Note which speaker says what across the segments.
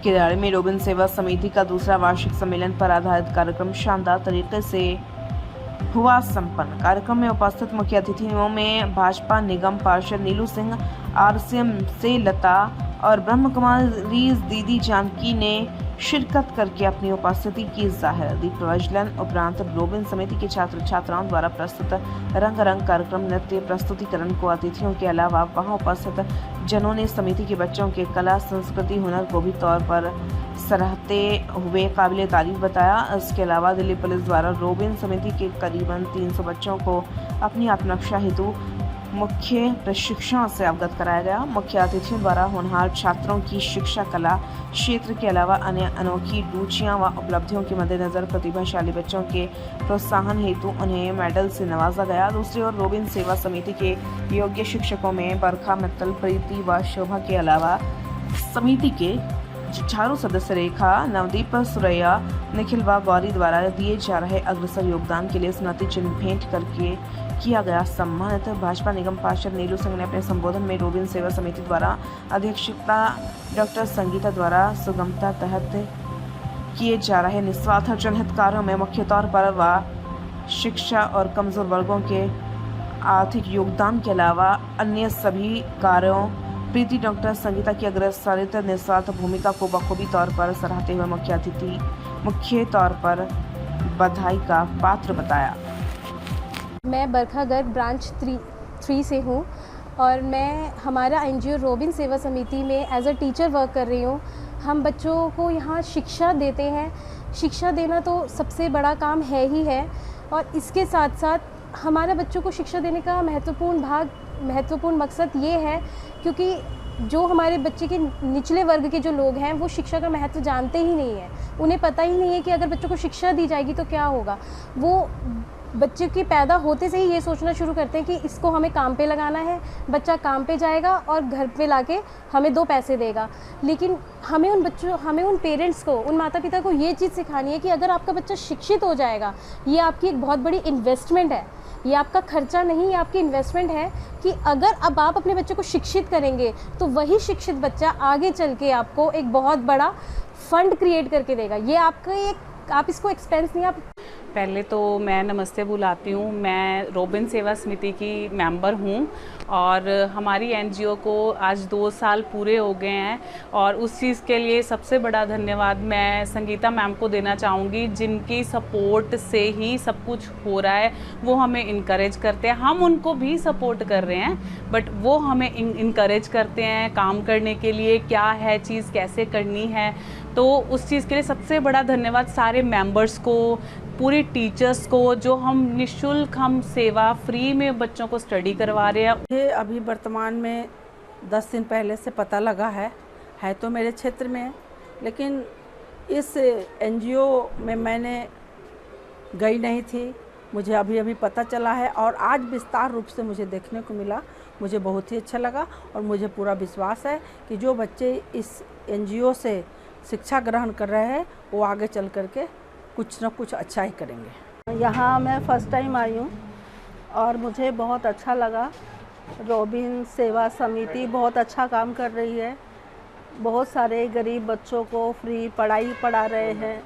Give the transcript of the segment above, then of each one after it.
Speaker 1: किराड़ी में रोबिन सेवा समिति का दूसरा वार्षिक सम्मेलन पर आधारित कार्यक्रम शानदार तरीके से हुआ संपन्न। कार्यक्रम में उपस्थित मुख्य अतिथियों में भाजपा निगम पार्षद नीलू सिंह, आरसीएम से लता और ब्रह्म कुमारी दीदी जानकी ने शिरकत करके अपनी उपस्थिति की जाहिर। दीप प्रज्वलन उपरांत रोबिन समिति के छात्र छात्राओं द्वारा प्रस्तुत रंगारंग कार्यक्रम नृत्य प्रस्तुतिकरण को अतिथियों के अलावा वहां उपस्थित जनों ने समिति के बच्चों के कला संस्कृति हुनर को भी तौर पर सराहते हुए काबिले तारीफ बताया। इसके अलावा दिल्ली पुलिस द्वारा रोबिन समिति के करीबन 300 बच्चों को अपनी आत्मरक्षा हेतु मुख्य प्रशिक्षण से अवगत कराया गया। मुख्य अतिथियों द्वारा होनहार छात्रों की शिक्षा कला क्षेत्र के अलावा अन्य अनोखी रुचियां व उपलब्धियों के मद्देनजर प्रतिभाशाली बच्चों के प्रोत्साहन हेतु उन्हें मेडल से नवाजा गया। दूसरी ओर रोबिन सेवा समिति के योग्य शिक्षकों में बरखा मित्तल, प्रीति व शोभा के अलावा समिति के जुझारू सदस्य रेखा, नवदीप, सुरैया, निखिल व गौरी द्वारा दिए जा रहे अग्रसर योगदान के लिए स्मृति चिन्ह भेंट करके किया गया सम्मानित। भाजपा निगम पार्षद नीलू सिंह ने अपने संबोधन में रोबिन सेवा समिति द्वारा अध्यक्षता डॉक्टर संगीता द्वारा सुगमता तहत किए जा रहे निस्वार्थ जनहित कार्यों में मुख्य तौर पर व शिक्षा और कमजोर वर्गों के आर्थिक योगदान के अलावा अन्य सभी कार्यों प्रीति डॉक्टर संगीता की अग्रसरित निस्वार्थ भूमिका को बखूबी तौर पर सराहते हुए मुख्य अतिथि मुख्य तौर पर बधाई का पात्र बताया।
Speaker 2: मैं बरखा गर्ग ब्रांच 3 से हूँ और मैं हमारा एनजीओ रोबिन सेवा समिति में एज अ टीचर वर्क कर रही हूँ। हम बच्चों को यहाँ शिक्षा देते हैं। शिक्षा देना तो सबसे बड़ा काम है ही है और इसके साथ साथ हमारे बच्चों को शिक्षा देने का महत्वपूर्ण मकसद ये है क्योंकि जो हमारे बच्चे के निचले वर्ग के जो लोग हैं वो शिक्षा का महत्व जानते ही नहीं है। उन्हें पता ही नहीं है कि अगर बच्चों को शिक्षा दी जाएगी तो क्या होगा। वो बच्चे के पैदा होते से ही ये सोचना शुरू करते हैं कि इसको हमें काम पे लगाना है, बच्चा काम पे जाएगा और घर पे लाके हमें 2 पैसे देगा। लेकिन हमें उन पेरेंट्स को, उन माता पिता को ये चीज़ सिखानी है कि अगर आपका बच्चा शिक्षित हो जाएगा, ये आपकी एक बहुत बड़ी इन्वेस्टमेंट है। ये आपका खर्चा नहीं, ये आपकी इन्वेस्टमेंट है कि अगर अब आप अपने बच्चे को शिक्षित करेंगे तो वही शिक्षित बच्चा आगे चल के आपको एक बहुत बड़ा फंड क्रिएट करके देगा। ये आप इसको एक्सपेंस नहीं, आप
Speaker 3: पहले तो मैं नमस्ते बुलाती हूँ। मैं रोबिन सेवा समिति की मेंबर हूँ और हमारी एनजीओ को आज 2 साल पूरे हो गए हैं और उस चीज़ के लिए सबसे बड़ा धन्यवाद मैं संगीता मैम को देना चाहूँगी, जिनकी सपोर्ट से ही सब कुछ हो रहा है। वो हमें इनकरेज करते हैं, हम उनको भी सपोर्ट कर रहे हैं बट वो हमें इनकरेज करते हैं काम करने के लिए, क्या है चीज़ कैसे करनी है। तो उस चीज़ के लिए सबसे बड़ा धन्यवाद सारे मेंबर्स को, पूरी टीचर्स को, जो हम निःशुल्क हम सेवा फ्री में बच्चों को स्टडी करवा रहे हैं।
Speaker 4: ये अभी वर्तमान में 10 दिन पहले से पता लगा है तो मेरे क्षेत्र में, लेकिन इस एनजीओ में मैंने गई नहीं थी। मुझे अभी पता चला है और आज विस्तार रूप से मुझे देखने को मिला। मुझे बहुत ही अच्छा लगा और मुझे पूरा विश्वास है कि जो बच्चे इस एनजीओ से शिक्षा ग्रहण कर रहे हैं वो आगे चल करके कुछ न कुछ अच्छा ही करेंगे।
Speaker 5: यहाँ मैं फ़र्स्ट टाइम आई हूँ और मुझे बहुत अच्छा लगा। रोबिन सेवा समिति बहुत अच्छा काम कर रही है। बहुत सारे गरीब बच्चों को फ्री पढ़ाई पढ़ा रहे हैं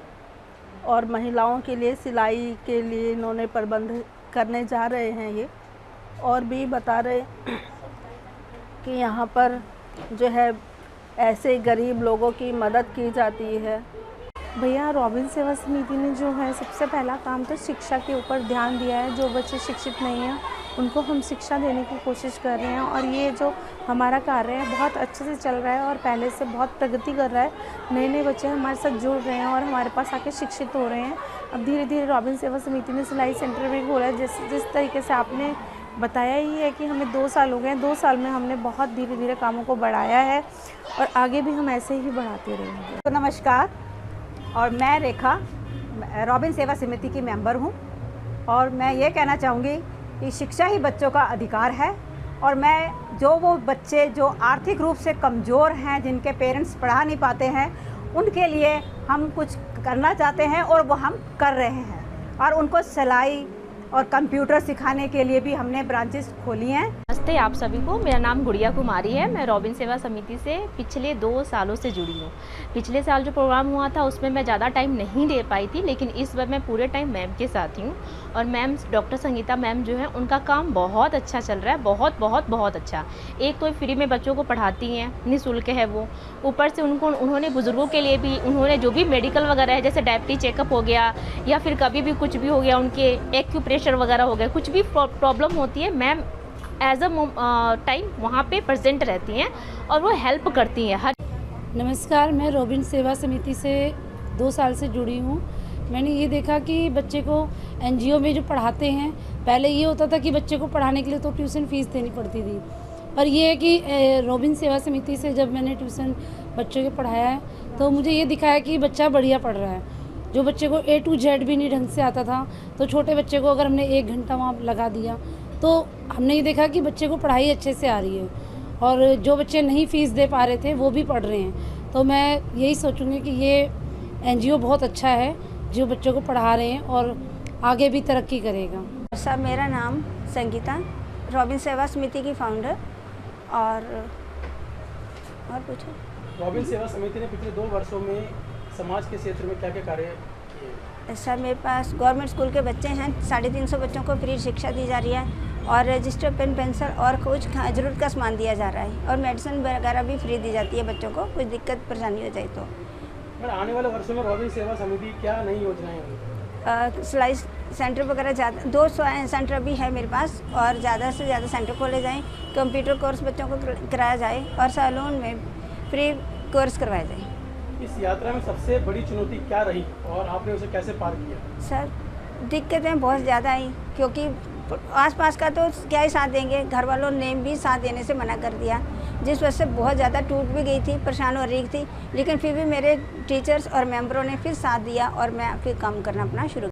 Speaker 5: और महिलाओं के लिए सिलाई के लिए इन्होंने प्रबंध करने जा रहे हैं ये, और भी बता रहे कि यहाँ पर जो है ऐसे गरीब लोगों की मदद की जाती है।
Speaker 6: भैया रोबिन सेवा समिति ने जो है सबसे पहला काम तो शिक्षा के ऊपर ध्यान दिया है। जो बच्चे शिक्षित नहीं हैं उनको हम शिक्षा देने की कोशिश कर रहे हैं और ये जो हमारा कार्य है बहुत अच्छे से चल रहा है और पहले से बहुत प्रगति कर रहा है। नए बच्चे हमारे साथ जुड़ रहे हैं और हमारे पास आके शिक्षित हो रहे हैं। अब धीरे धीरे रोबिन सेवा समिति ने सिलाई सेंटर भी खोला है। जिस तरीके से आपने बताया ही है कि हमें 2 साल हो गए हैं। 2 साल में हमने बहुत धीरे धीरे कामों को बढ़ाया है और आगे भी हम ऐसे ही बढ़ाते रहेंगे।
Speaker 7: तो नमस्कार, और मैं रेखा रोबिन सेवा समिति की मेंबर हूं और मैं ये कहना चाहूँगी कि शिक्षा ही बच्चों का अधिकार है और मैं वो बच्चे जो आर्थिक रूप से कमज़ोर हैं, जिनके पेरेंट्स पढ़ा नहीं पाते हैं, उनके लिए हम कुछ करना चाहते हैं और वो हम कर रहे हैं। और उनको सिलाई और कंप्यूटर सिखाने के लिए भी हमने ब्रांचेस खोली हैं।
Speaker 8: नमस्ते आप सभी को। मेरा नाम गुड़िया कुमारी है। मैं रॉबिन सेवा समिति से पिछले 2 सालों से जुड़ी हूँ। पिछले साल जो प्रोग्राम हुआ था उसमें मैं ज़्यादा टाइम नहीं दे पाई थी, लेकिन इस बार मैं पूरे टाइम मैम के साथ ही हूँ। और मैम डॉक्टर संगीता मैम जो है उनका काम बहुत अच्छा चल रहा है, बहुत अच्छा। एक तो फ्री में बच्चों को पढ़ाती हैं, निःशुल्क है वो। ऊपर से उन्होंने बुज़ुर्गों के लिए भी उन्होंने जो भी मेडिकल वगैरह है, जैसे डायबिटीज चेकअप हो गया या फिर कभी भी कुछ भी हो गया, उनके एक्यूप्रेशर वगैरह हो गया, कुछ भी प्रॉब्लम होती है, मैम एज अ टाइम वहाँ पे प्रेजेंट रहती हैं और वो हेल्प करती हैं हर।
Speaker 9: नमस्कार, मैं रॉबिन सेवा समिति से 2 साल से जुड़ी हूँ। मैंने ये देखा कि बच्चे को एनजीओ में जो पढ़ाते हैं, पहले ये होता था कि बच्चे को पढ़ाने के लिए तो ट्यूशन फ़ीस देनी पड़ती थी, पर ये है कि रॉबिन सेवा समिति से जब मैंने ट्यूशन बच्चों के पढ़ाया है तो मुझे ये दिखाया कि बच्चा बढ़िया पढ़ रहा है। जो बच्चे को A to Z भी नहीं ढंग से आता था, तो छोटे बच्चे को अगर हमने 1 घंटा वहाँ लगा दिया तो हमने ये देखा कि बच्चे को पढ़ाई अच्छे से आ रही है, और जो बच्चे नहीं फ़ीस दे पा रहे थे वो भी पढ़ रहे हैं। तो मैं यही सोचूंगी कि ये एनजीओ बहुत अच्छा है जो बच्चों को पढ़ा रहे हैं और आगे भी तरक्की करेगा।
Speaker 10: सर, मेरा नाम संगीता, रॉबिन सेवा समिति की फाउंडर। और पूछो।
Speaker 11: रॉबिन सेवा समिति ने पिछले 2 वर्षों में समाज के क्षेत्र में क्या क्या कार्य किए?
Speaker 10: सर, मेरे पास गवर्नमेंट स्कूल के बच्चे हैं, 350 बच्चों को फ्री शिक्षा दी जा रही है, और रजिस्टर, पेन, पेंसिल और कुछ ज़रूरत का सामान दिया जा रहा है, और मेडिसिन वगैरह भी फ्री दी जाती है बच्चों को, कुछ दिक्कत परेशानी हो जाए तो।
Speaker 11: आने वाले वर्षों में रॉबिन सेवा समिति क्या नई योजनाएं होंगी?
Speaker 10: सिलाई सेंटर वगैरह ज़्यादा 2 सेंटर अभी है मेरे पास, और ज़्यादा से ज़्यादा सेंटर खोले जाएँ, कंप्यूटर कोर्स बच्चों को कराया जाए, और सैलून में फ्री कोर्स करवाया जाए।
Speaker 11: इस यात्रा में सबसे बड़ी चुनौती क्या रही और आपने उसे कैसे पार किया?
Speaker 10: सर, दिक्कतें बहुत ज़्यादा आई, क्योंकि आसपास का तो क्या ही साथ देंगे, घर वालों ने भी साथ देने से मना कर दिया, जिस वजह से बहुत ज़्यादा टूट भी गई थी, परेशान हो रही थी। लेकिन फिर भी मेरे टीचर्स और मेंबरों ने फिर साथ दिया और मैं फिर काम करना अपना शुरू